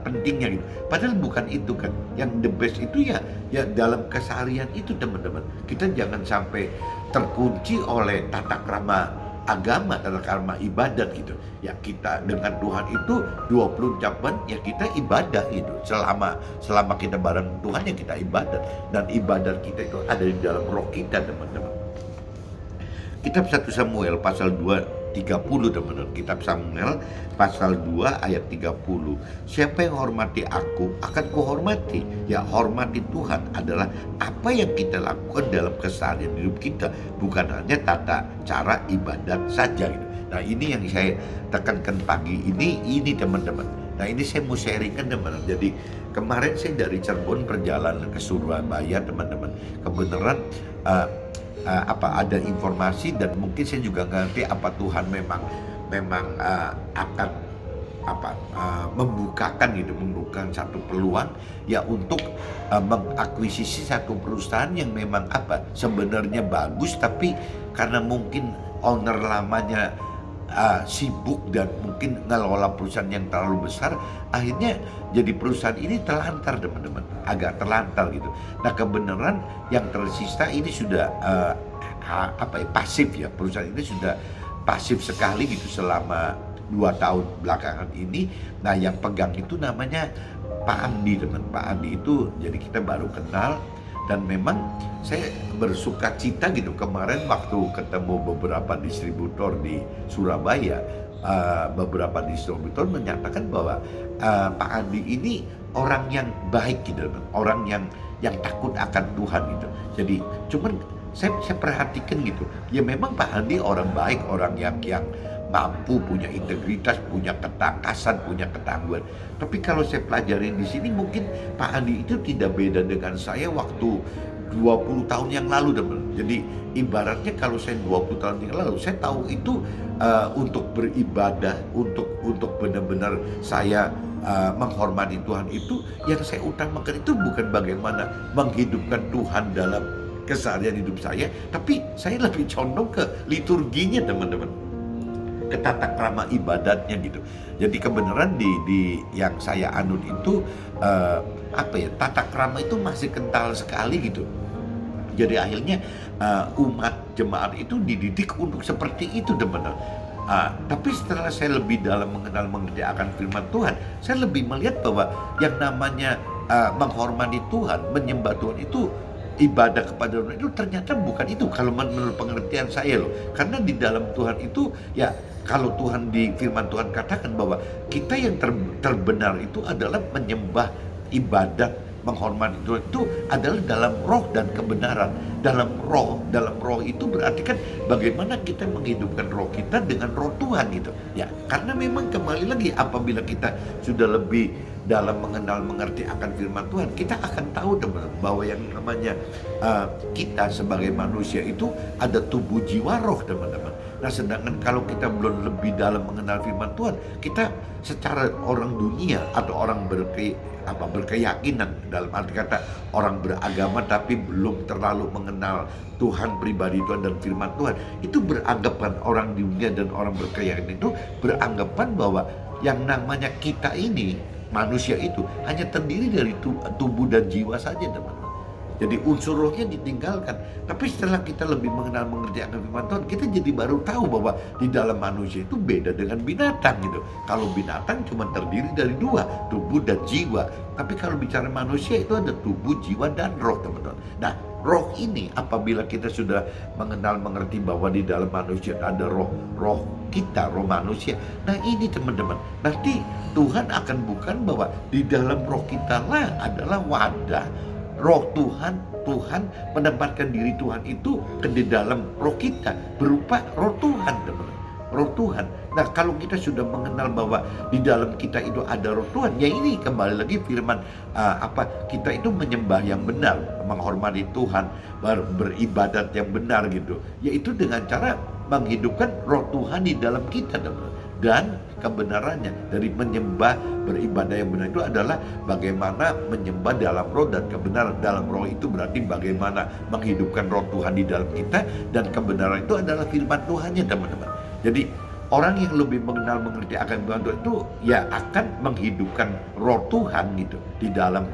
S1: pentingnya gitu. Padahal bukan itu kan. Yang the best itu ya dalam keseharian itu teman-teman. Kita jangan sampai terkunci oleh tata krama agama, tata krama ibadat gitu. Ya kita dengan Tuhan itu 24 jam kita ibadah itu. Selama kita bareng Tuhan kita ibadat, dan ibadat kita itu ada di dalam roh kita teman-teman. Kitab 1 Samuel pasal 2:30 teman-teman. Kitab Samuel pasal 2 ayat 30. Siapa yang hormati aku akan kuhormati. Ya hormati Tuhan adalah apa yang kita lakukan dalam keseharian hidup kita, bukan hanya tata cara ibadat saja gitu. Nah ini yang saya tekankan pagi ini teman-teman. Nah ini saya mau sharingkan teman-teman. Jadi kemarin saya dari Cirebon perjalanan ke Surabaya teman-teman. Kebenaran ada informasi, dan mungkin saya juga ngerti apa Tuhan memang akan membukakan satu peluang untuk mengakuisisi satu perusahaan yang memang sebenarnya bagus, tapi karena mungkin owner lamanya sibuk dan mungkin ngelola perusahaan yang terlalu besar, akhirnya jadi perusahaan ini terlantar teman-teman, agak terlantar gitu. Nah kebenaran yang tersisa ini sudah pasif ya, perusahaan ini sudah pasif sekali gitu selama 2 tahun belakangan ini. Nah yang pegang itu namanya Pak Andi teman. Pak Andi itu jadi kita baru kenal, dan memang saya bersuka cita gitu kemarin waktu ketemu beberapa distributor di Surabaya. Beberapa distributor menyatakan bahwa Pak Andi ini orang yang baik gitu, orang yang takut akan Tuhan gitu. Jadi cuman saya perhatikan gitu, ya memang Pak Andi orang baik, orang yang mampu, punya integritas, punya ketangkasan, punya ketangguhan. Tapi kalau saya pelajari di sini mungkin Pak Andi itu tidak beda dengan saya waktu 20 tahun yang lalu, teman. Jadi ibaratnya kalau saya 20 tahun yang lalu, saya tahu itu untuk beribadah, untuk benar-benar saya menghormati Tuhan itu, yang saya utamakan itu bukan bagaimana menghidupkan Tuhan dalam keseharian hidup saya, tapi saya lebih condong ke liturginya, teman-teman, ke tata krama ibadatnya gitu. Jadi kebenaran di yang saya anut itu tata krama itu masih kental sekali gitu. Jadi akhirnya umat jemaat itu dididik untuk seperti itu, teman-teman. Tapi setelah saya lebih dalam mengenal mengerti akan firman Tuhan, saya lebih melihat bahwa yang namanya menghormati Tuhan, menyembah Tuhan itu, ibadah kepada Tuhan itu ternyata bukan itu kalau menurut pengertian saya loh. Karena di dalam Tuhan itu ya, kalau Tuhan di firman Tuhan katakan bahwa kita yang terbenar itu adalah menyembah, ibadat, menghormati Tuhan itu adalah dalam roh dan kebenaran. Dalam roh itu berarti kan bagaimana kita menghidupkan roh kita dengan roh Tuhan gitu. Ya, karena memang kembali lagi apabila kita sudah lebih dalam mengenal mengerti akan firman Tuhan, kita akan tahu teman-teman bahwa yang namanya kita sebagai manusia itu ada tubuh, jiwa, roh, teman-teman. Nah, sedangkan kalau kita belum lebih dalam mengenal firman Tuhan, kita secara orang dunia atau orang berkeyakinan, dalam arti kata orang beragama tapi belum terlalu mengenal Tuhan, pribadi Tuhan dan firman Tuhan, itu beranggapan, orang dunia dan orang berkeyakinan itu beranggapan bahwa yang namanya kita ini, manusia itu hanya terdiri dari tubuh dan jiwa saja, teman-teman. Jadi unsur rohnya ditinggalkan. Tapi setelah kita lebih mengenal mengerti akan firman Tuhan, kita jadi baru tahu bahwa di dalam manusia itu beda dengan binatang gitu. Kalau binatang cuma terdiri dari dua, tubuh dan jiwa. Tapi kalau bicara manusia itu ada tubuh, jiwa, dan roh, teman-teman. Nah, roh ini apabila kita sudah mengenal mengerti bahwa di dalam manusia ada roh kita, roh manusia. Nah ini, teman-teman, nanti Tuhan akan bukan bahwa di dalam roh kita lah adalah wadah roh Tuhan menempatkan diri Tuhan itu ke di dalam roh kita berupa roh Tuhan, teman-teman. Roh Tuhan. Nah, kalau kita sudah mengenal bahwa di dalam kita itu ada roh Tuhan, ya ini kembali lagi firman kita itu menyembah yang benar, menghormati Tuhan, beribadat yang benar gitu. Yaitu dengan cara menghidupkan roh Tuhan di dalam kita, teman-teman. Dan kebenarannya dari menyembah, beribadah yang benar itu adalah bagaimana menyembah dalam roh dan kebenaran. Dalam roh itu berarti bagaimana menghidupkan roh Tuhan di dalam kita, dan kebenaran itu adalah firman Tuhannya, teman-teman. Jadi orang yang lebih mengenal mengerti akan firman Tuhan itu ya akan menghidupkan roh Tuhan gitu di dalam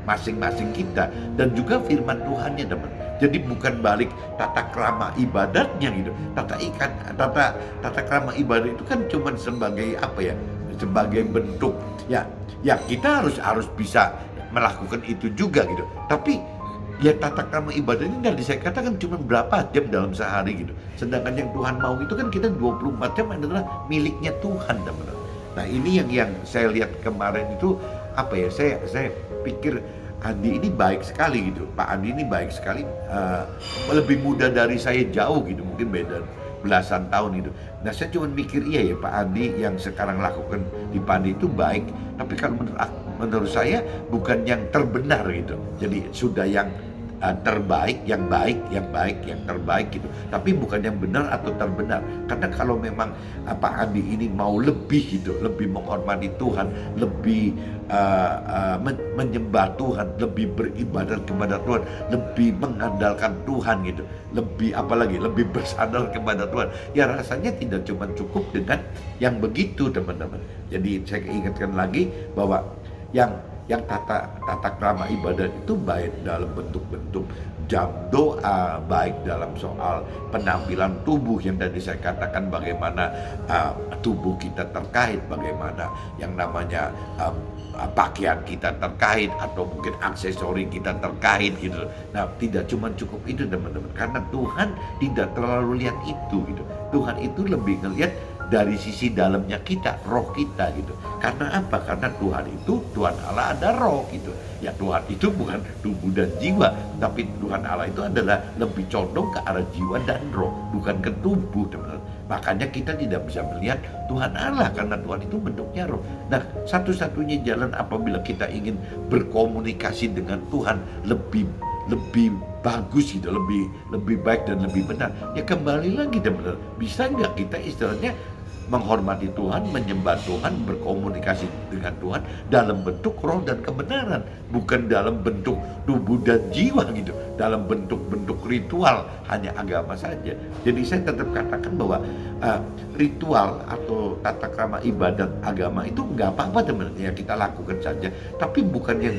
S1: masing-masing kita, dan juga firman Tuhannya, teman. Jadi bukan balik tata krama ibadatnya gitu. Tata krama ibadat itu kan cuma sebagai sebagai bentuk ya kita harus bisa melakukan itu juga gitu. Tapi ya tata krama ibadat ini tadi saya katakan cuma berapa jam dalam sehari gitu. Sedangkan yang Tuhan mau itu kan kita 24 jam adalah miliknya Tuhan, teman-teman. Nah, ini yang saya lihat kemarin itu saya pikir Andi ini baik sekali gitu. Pak Andi ini baik sekali, lebih muda dari saya jauh gitu, mungkin beda belasan tahun gitu. Nah, saya cuma mikir iya ya, Pak Andi yang sekarang lakukan di Pandi itu baik, tapi kalau menurut saya bukan yang terbenar gitu. Jadi sudah yang terbaik, yang terbaik gitu. Tapi bukan yang benar atau terbenar. Karena kalau memang Pak Andi ini mau lebih gitu, lebih menghormati Tuhan, lebih menyembah Tuhan, lebih beribadat kepada Tuhan, lebih mengandalkan Tuhan gitu, lebih bersandar kepada Tuhan. Ya rasanya tidak cuma cukup dengan yang begitu, teman-teman. Jadi saya ingatkan lagi bahwa yang tata krama ibadat itu baik dalam bentuk-bentuk jam doa, baik dalam soal penampilan tubuh yang tadi saya katakan bagaimana tubuh kita terkait, bagaimana yang namanya pakaian kita terkait, atau mungkin aksesori kita terkait gitu. Nah, tidak cuma cukup itu, teman-teman, karena Tuhan tidak terlalu lihat itu gitu. Tuhan itu lebih ngelihat dari sisi dalamnya kita, roh kita gitu. Karena apa? Karena Tuhan itu, Tuhan Allah ada roh gitu. Ya Tuhan itu bukan tubuh dan jiwa, tapi Tuhan Allah itu adalah lebih condong ke arah jiwa dan roh, bukan ke tubuh, teman-teman. Makanya kita tidak bisa melihat Tuhan Allah karena Tuhan itu bentuknya roh. Nah, satu-satunya jalan apabila kita ingin berkomunikasi dengan Tuhan lebih bagus gitu, lebih baik dan lebih benar, ya kembali lagi teman-teman, bisa nggak kita istilahnya menghormati Tuhan, menyembah Tuhan, berkomunikasi dengan Tuhan dalam bentuk roh dan kebenaran, bukan dalam bentuk tubuh dan jiwa gitu, dalam bentuk-bentuk ritual hanya agama saja. Jadi saya tetap katakan bahwa ritual atau tata krama ibadat agama itu nggak apa-apa teman-teman, ya kita lakukan saja, tapi bukan yang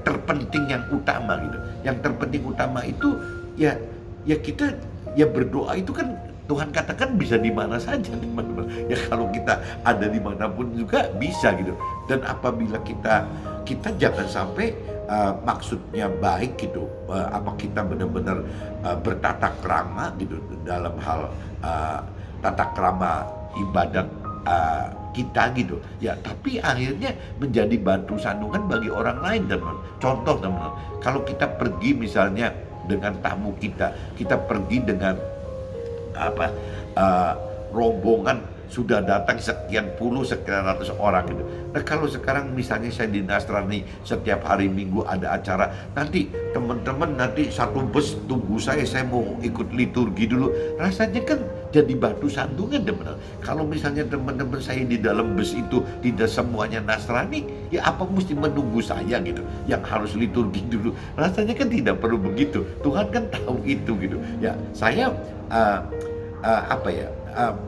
S1: terpenting, yang utama gitu. Yang terpenting utama itu ya kita ya berdoa itu kan Tuhan katakan bisa di mana saja teman-teman. Ya kalau kita ada dimanapun juga bisa gitu. Dan apabila kita jangan sampai maksudnya baik gitu, apa kita benar-benar bertata krama gitu dalam hal tata krama ibadat kita gitu ya, tapi akhirnya menjadi batu sandungan bagi orang lain teman. Contoh teman, kalau kita pergi misalnya dengan tamu kita pergi dengan rombongan sudah datang sekian ratus orang gitu. Nah kalau sekarang misalnya saya di Nasrani setiap hari Minggu ada acara, nanti teman-teman nanti satu bus tunggu saya mau ikut liturgi dulu, rasanya kan jadi batu sandungan teman-teman. Kalau misalnya teman-teman saya di dalam bus itu tidak semuanya Nasrani, ya apa mesti menunggu saya gitu, yang harus liturgi dulu? Rasanya kan tidak perlu begitu. Tuhan kan tahu itu gitu. Ya saya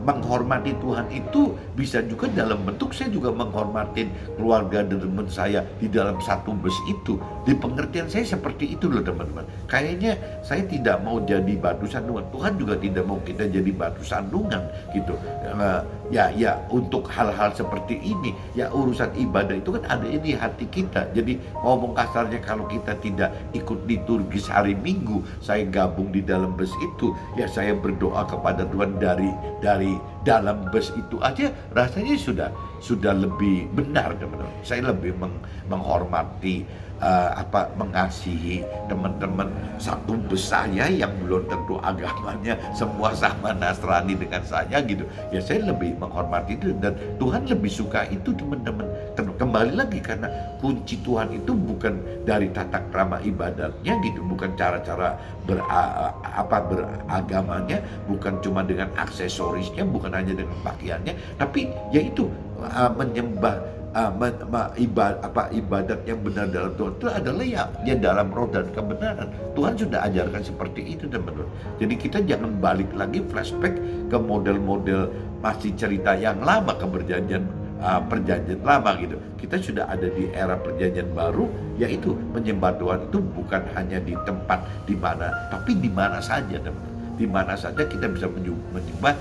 S1: menghormati Tuhan itu bisa juga dalam bentuk saya juga menghormatin keluarga dan teman saya di dalam satu bus itu. Di pengertian saya seperti itu loh teman-teman. Kayaknya saya tidak mau jadi batu sandungan. Tuhan juga tidak mau kita jadi batu sandungan gitu. Ya untuk hal-hal seperti ini, ya urusan ibadah itu kan ada di hati kita. Jadi ngomong kasarnya kalau kita tidak ikut liturgi hari Minggu, saya gabung di dalam bus itu, ya saya berdoa kepada Tuhan dari dalam bus itu aja rasanya sudah lebih benar teman-teman. Saya lebih menghormati mengasihi teman-teman satu bus saya yang belum tentu agamanya semua sama Nasrani dengan saya gitu. Ya saya lebih menghormati itu dan Tuhan lebih suka itu teman-teman. Kembali lagi karena kunci Tuhan itu bukan dari tata krama ibadatnya gitu, bukan cara-cara beragamanya, bukan cuma dengan aksesorisnya, bukan hanya dengan pakaiannya, tapi yaitu menyembah ibadat yang benar dalam Tuhan itu adalah ya dalam roh dan kebenaran. Tuhan sudah ajarkan seperti itu teman-teman. Jadi kita jangan balik lagi flashback ke model-model masih cerita yang lama, ke perjanjian lama gitu. Kita sudah ada di era perjanjian baru, yaitu menyembah Tuhan itu bukan hanya di tempat di mana, tapi di mana saja teman-teman. Di mana saja kita bisa menyembah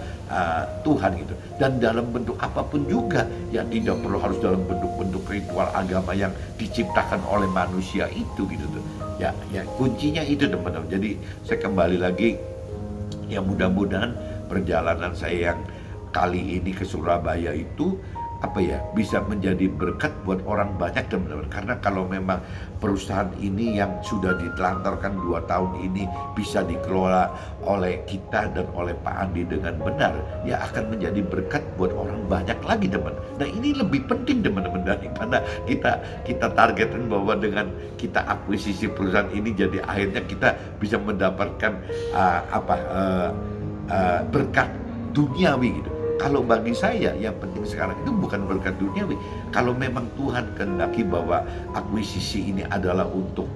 S1: Tuhan gitu, dan dalam bentuk apapun juga, ya tidak perlu harus dalam bentuk-bentuk ritual agama yang diciptakan oleh manusia itu gitu tuh. Ya kuncinya itu teman-teman. Jadi saya kembali lagi, ya mudah-mudahan perjalanan saya yang kali ini ke Surabaya itu bisa menjadi berkat buat orang banyak teman-teman. Karena kalau memang perusahaan ini yang sudah ditelantarkan 2 tahun ini bisa dikelola oleh kita dan oleh Pak Andi dengan benar, ya akan menjadi berkat buat orang banyak lagi teman. Nah ini lebih penting teman-teman daripada kita targetkan bahwa dengan kita akuisisi perusahaan ini jadi akhirnya kita bisa mendapatkan berkat duniawi gitu. Kalau bagi saya yang penting sekarang itu bukan berkat duniawi. Kalau memang Tuhan kehendaki bahwa akuisisi ini adalah untuk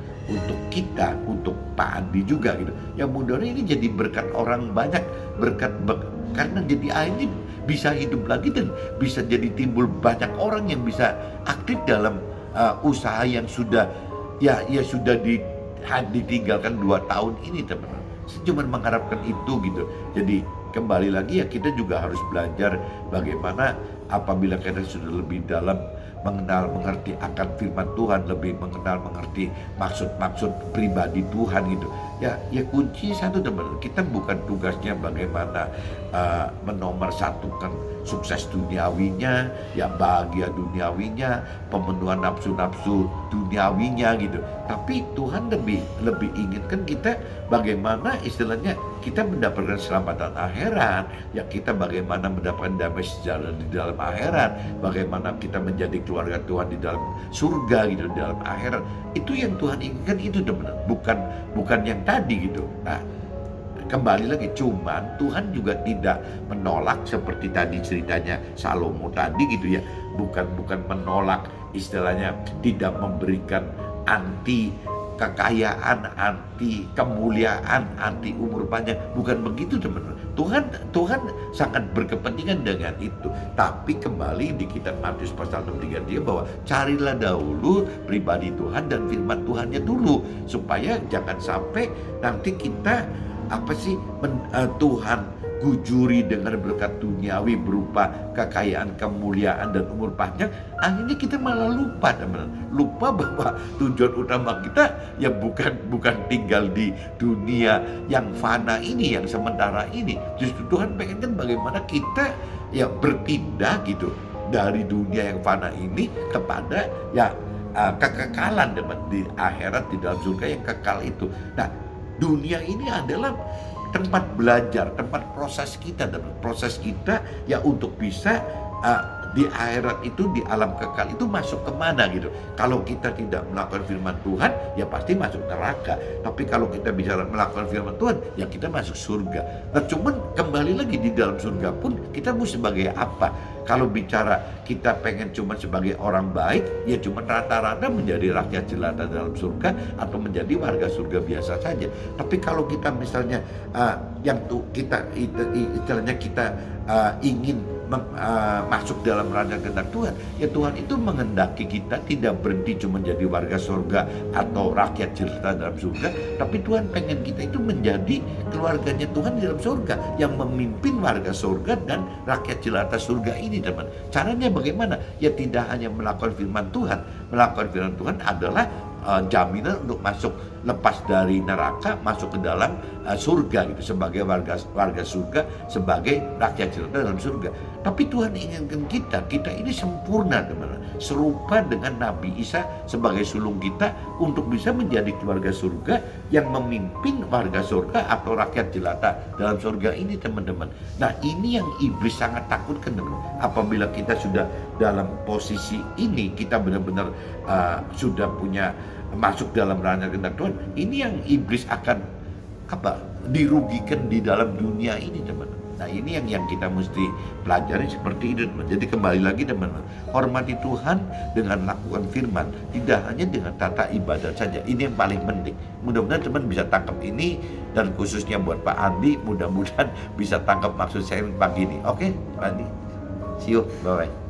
S1: kita, untuk Pak Andi juga gitu, ya mudah-mudahan ini jadi berkat orang banyak, karena jadi akhirnya bisa hidup lagi dan bisa jadi timbul banyak orang yang bisa aktif dalam usaha yang sudah sudah ditinggalkan 2 tahun ini teman-teman. Saya cuma mengharapkan itu gitu. Jadi kembali lagi ya kita juga harus belajar bagaimana apabila kita sudah lebih dalam mengerti akan firman Tuhan, lebih mengerti maksud-maksud pribadi Tuhan gitu. Ya kunci satu teman, kita bukan tugasnya bagaimana menomorsatukan sukses duniawinya, ya bahagia duniawinya, pemenuhan nafsu-nafsu duniawinya gitu. Tapi Tuhan lebih lebih inginkan kita bagaimana istilahnya kita mendapatkan keselamatan akhirat, ya kita bagaimana mendapatkan damai sejahtera di dalam akhirat, bagaimana kita menjadi keluarga Tuhan di dalam surga gitu, di dalam akhirat. Itu yang Tuhan inginkan itu teman, bukan yang tadi gitu. Nah, kembali lagi, cuman Tuhan juga tidak menolak seperti tadi ceritanya Salomo tadi gitu ya, bukan menolak istilahnya, tidak memberikan anti kekayaan, anti kemuliaan, anti umur panjang, bukan begitu teman-teman. Tuhan sangat berkepentingan dengan itu. Tapi kembali di kitab Matius pasal 6:33 bahwa carilah dahulu pribadi Tuhan dan firman Tuhannya dulu, supaya jangan sampai nanti kita Tuhan gujuri dengan berkat duniawi berupa kekayaan, kemuliaan dan umur panjang, akhirnya kita malah lupa teman-teman. Lupa bahwa tujuan utama kita ya bukan tinggal di dunia yang fana ini, yang sementara ini. Justru Tuhan pengen kan bagaimana kita ya berpindah gitu dari dunia yang fana ini kepada ya kekekalan teman di akhirat, di dalam surga yang kekal itu. Nah, dunia ini adalah tempat belajar, tempat proses kita, dan proses kita ya untuk bisa di akhirat itu, di alam kekal itu masuk kemana gitu. Kalau kita tidak melakukan firman Tuhan, ya pasti masuk neraka. Tapi kalau kita bisa melakukan firman Tuhan, ya kita masuk surga. Nah cuman kembali lagi di dalam surga pun kita mau sebagai apa? Kalau bicara kita pengen cuma sebagai orang baik, ya cuma rata-rata menjadi rakyat jelata dalam surga atau menjadi warga surga biasa saja. Tapi kalau kita misalnya istilahnya kita ingin masuk dalam ranah kehendak Tuhan, ya Tuhan itu menghendaki kita tidak berhenti cuma menjadi warga surga atau rakyat jelata dalam surga, tapi Tuhan pengen kita itu menjadi keluarganya Tuhan di dalam surga, yang memimpin warga surga dan rakyat jelata surga ini teman. Caranya bagaimana? Ya tidak hanya melakukan firman Tuhan. Melakukan firman Tuhan adalah jaminan untuk masuk, lepas dari neraka, masuk ke dalam surga gitu, sebagai warga surga, sebagai rakyat jelata dalam surga. Tapi Tuhan inginkan kita ini sempurna teman-teman, serupa dengan Nabi Isa sebagai sulung kita untuk bisa menjadi keluarga surga yang memimpin warga surga atau rakyat jelata dalam surga ini teman-teman. Nah ini yang iblis sangat takutkan teman-teman. Apabila kita sudah dalam posisi ini, kita benar-benar sudah punya masuk dalam ranah kehendak Tuhan, ini yang iblis akan dirugikan di dalam dunia ini teman-teman. Nah ini yang kita mesti pelajari seperti itu teman. Jadi kembali lagi teman-teman, hormati Tuhan dengan lakukan firman, tidak hanya dengan tata ibadah saja. Ini yang paling penting. Mudah-mudahan teman bisa tangkap ini, dan khususnya buat Pak Andi, mudah-mudahan bisa tangkap maksud saya pagi ini. Oke Pak Andi, see you, bye-bye.